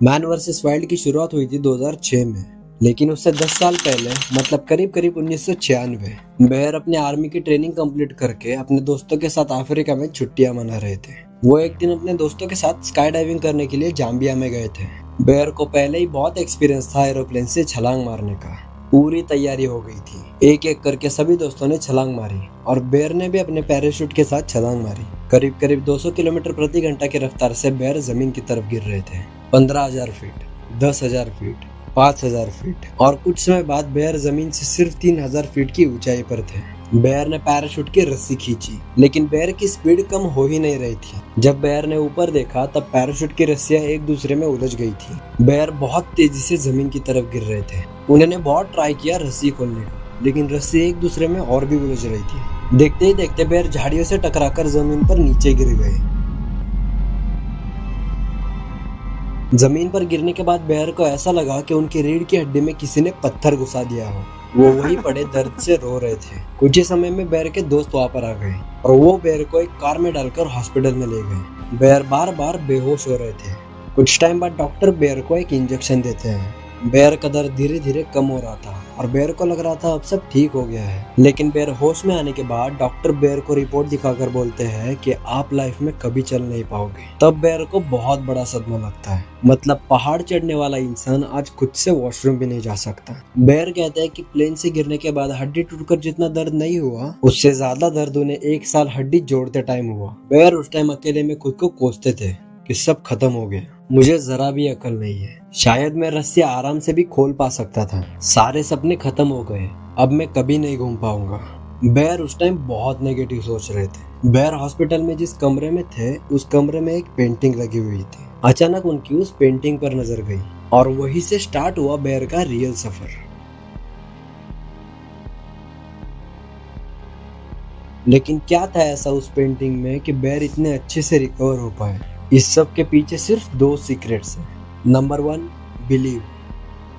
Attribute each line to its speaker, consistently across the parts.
Speaker 1: Man versus wild की शुरुआत हुई थी 2006 में, लेकिन उससे 10 साल पहले मतलब करीब करीब 1996 बेयर अपने आर्मी की ट्रेनिंग कंप्लीट करके अपने दोस्तों के साथ अफ्रीका में छुट्टियां मना रहे थे। वो एक दिन अपने दोस्तों के साथ स्काई डाइविंग करने के लिए जाम्बिया में गए थे। बेयर को पहले ही बहुत एक्सपीरियंस था एरोप्लेन से छलांग मारने का। पूरी तैयारी हो गई थी। एक एक करके सभी दोस्तों ने छलांग मारी और बेयर ने भी अपने पैराशूट के साथ छलांग मारी। करीब करीब 200 किलोमीटर प्रति घंटा की रफ्तार से बेयर जमीन की तरफ गिर रहे थे। 15,000 फीट, 10,000 फीट, 5,000 फीट और कुछ समय बाद बेयर जमीन से सिर्फ 3,000 फीट की ऊंचाई पर थे। बेयर ने पैराशूट की रस्सी खींची, लेकिन बेयर की स्पीड कम हो ही नहीं रही थी। जब बेयर ने ऊपर देखा तब पैराशूट की रस्सियां एक दूसरे में उलझ गई थी। बेयर बहुत तेजी से जमीन की तरफ गिर रहे थे। उन्होंने बहुत ट्राई किया रस्सी खोलने का, लेकिन रस्सी एक दूसरे में और भी उलझ रही थी। देखते ही देखते बेयर झाड़ियों से टकराकर जमीन पर नीचे गिर गए। जमीन पर गिरने के बाद बेयर को ऐसा लगा कि उनकी रीढ़ की हड्डी में किसी ने पत्थर घुसा दिया हो। वो वहीं पड़े दर्द से रो रहे थे। कुछ ही समय में बेयर के दोस्त वहां पर आ गए और वो बेयर को एक कार में डालकर हॉस्पिटल में ले गए। बेयर बार बार बेहोश हो रहे थे। कुछ टाइम बाद डॉक्टर बेयर को एक इंजेक्शन देते हैं। बेयर का दर्द धीरे धीरे कम हो रहा था और बेयर को लग रहा था अब सब ठीक हो गया है। लेकिन बेयर होश में आने के बाद डॉक्टर बेयर को रिपोर्ट दिखाकर बोलते हैं कि आप लाइफ में कभी चल नहीं पाओगे। तब बेयर को बहुत बड़ा सदमा लगता है। मतलब पहाड़ चढ़ने वाला इंसान आज खुद से वॉशरूम भी नहीं जा सकता। बेयर कहते हैं कि प्लेन से गिरने के बाद हड्डी टूटकर जितना दर्द नहीं हुआ, उससे ज्यादा दर्द उन्हें 1 साल हड्डी जोड़ते टाइम हुआ। बेयर उस टाइम अकेले में खुद को कोसते थे कि सब खत्म हो गया, मुझे जरा भी अकल नहीं है, शायद मैं रस्सी आराम से भी खोल पा सकता था, सारे सपने खत्म हो गए, अब मैं कभी नहीं घूम पाऊंगा। बेयर उस टाइम बहुत नेगेटिव सोच रहे थे। बेयर हॉस्पिटल में जिस कमरे में थे उस कमरे में एक पेंटिंग लगी हुई थी। अचानक उनकी उस पेंटिंग पर नजर गई और वहीं से स्टार्ट हुआ बेयर का रियल सफर। लेकिन क्या था ऐसा उस पेंटिंग में कि बेयर इतने अच्छे से रिकवर हो पाए? इस सब के पीछे सिर्फ 2 सीक्रेट्स हैं। Number 1, believe.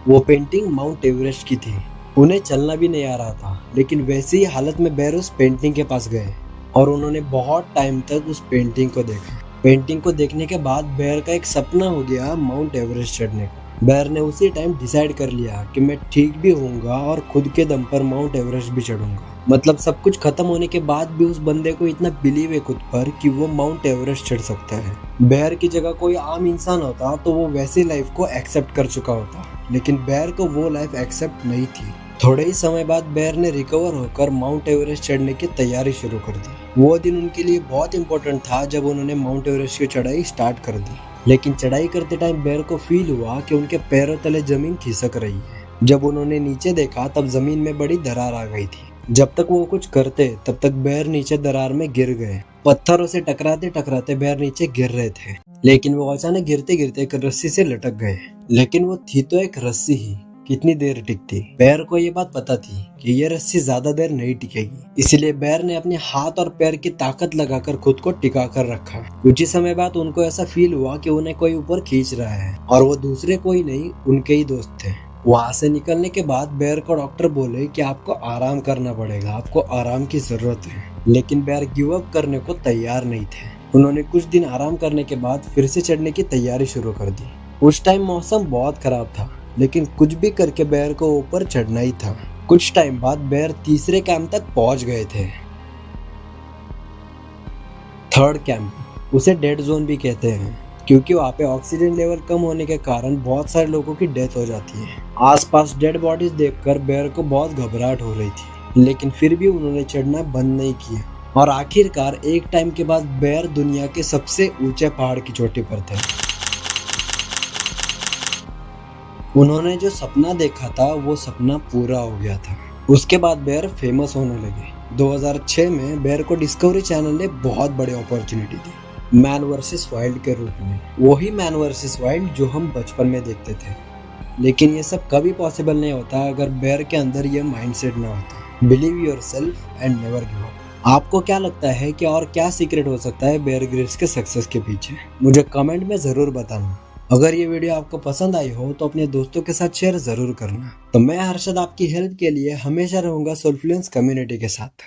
Speaker 1: वो पेंटिंग माउंट एवरेस्ट की थी। उन्हें चलना भी नहीं आ रहा था, लेकिन वैसी ही हालत में बेयर उस पेंटिंग के पास गए और उन्होंने बहुत टाइम तक उस पेंटिंग को देखा। पेंटिंग को देखने के बाद बेयर का एक सपना हो गया माउंट एवरेस्ट चढ़ने का। बेयर ने उसी टाइम डिसाइड कर लिया कि मैं ठीक भी होऊंगा और खुद के दम पर माउंट एवरेस्ट भी चढ़ूंगा। मतलब सब कुछ खत्म होने के बाद भी उस बंदे को इतना बिलीव है खुद पर कि वो माउंट एवरेस्ट चढ़ सकता है। बेयर की जगह कोई आम इंसान होता तो वो वैसी लाइफ को एक्सेप्ट कर चुका होता, लेकिन बेयर को वो लाइफ एक्सेप्ट नहीं थी। थोड़े ही समय बाद बेयर ने रिकवर होकर माउंट एवरेस्ट चढ़ने की तैयारी शुरू कर दी। वो दिन उनके लिए बहुत इंपॉर्टेंट था जब उन्होंने माउंट एवरेस्ट की चढ़ाई स्टार्ट कर दी। लेकिन चढ़ाई करते टाइम बेयर को फील हुआ कि उनके पैरों तले जमीन खिसक रही है। जब उन्होंने नीचे देखा तब जमीन में बड़ी दरार आ गई थी। जब तक वो कुछ करते तब तक बेयर नीचे दरार में गिर गए। पत्थरों से टकराते टकराते बेयर नीचे गिर रहे थे, लेकिन वो अचानक गिरते गिरते एक रस्सी से लटक गए। लेकिन वो थी तो एक रस्सी ही, कितनी देर टिकती? बेयर को ये बात पता थी कि ये रस्सी ज्यादा देर नहीं टिकेगी, इसलिए बेयर ने अपने हाथ और पैर की ताकत लगाकर खुद को टिका कर रखा। कुछ ही समय बाद उनको ऐसा फील हुआ कि उन्हें कोई ऊपर खींच रहा है और वो दूसरे कोई नहीं, उनके ही दोस्त थे। वहां से निकलने के बाद बेयर को डॉक्टर बोले कि आपको आराम करना पड़ेगा, आपको आराम की जरूरत है। लेकिन बेयर गिव अप करने को तैयार नहीं थे। उन्होंने कुछ दिन आराम करने के बाद फिर से चढ़ने की तैयारी शुरू कर दी। उस टाइम मौसम बहुत खराब था, लेकिन कुछ भी करके बेयर को ऊपर चढ़ना ही था। कुछ टाइम बाद बेयर तीसरे कैंप तक पहुंच गए थे। 3rd कैंप, उसे डेड जोन भी कहते हैं, क्योंकि वहाँ पे ऑक्सीजन लेवल कम होने के कारण बहुत सारे लोगों की डेथ हो जाती है। आसपास डेड बॉडीज देखकर बेयर को बहुत घबराहट हो रही थी, लेकिन फिर भी उन्होंने चढ़ना बंद नहीं किया और आखिरकार एक टाइम के बाद बेयर दुनिया के सबसे ऊंचे पहाड़ की चोटी पर थे। उन्होंने जो सपना देखा था वो सपना पूरा हो गया था। उसके बाद बेयर फेमस होने लगे। 2006 में बेयर को डिस्कवरी चैनल ने बहुत बड़ी अपॉर्चुनिटी दी, मैन वर्सेस वाइल्ड के रूप में। वही मैन वर्सेस वाइल्ड जो हम बचपन में देखते थे। लेकिन ये सब कभी पॉसिबल नहीं होता अगर बेयर के अंदर ये माइंडसेट ना होता। Believe yourself and never give up. आपको क्या लगता है कि और क्या सीक्रेट हो सकता है बेयर ग्रिल्स के सक्सेस के पीछे? मुझे कमेंट में जरूर बताना। अगर ये वीडियो आपको पसंद आई हो तो अपने दोस्तों के साथ शेयर जरूर करना। तो मैं हर्षद आपकी हेल्प के लिए हमेशा रहूंगा सोलफ्लुएंस कम्युनिटी के साथ।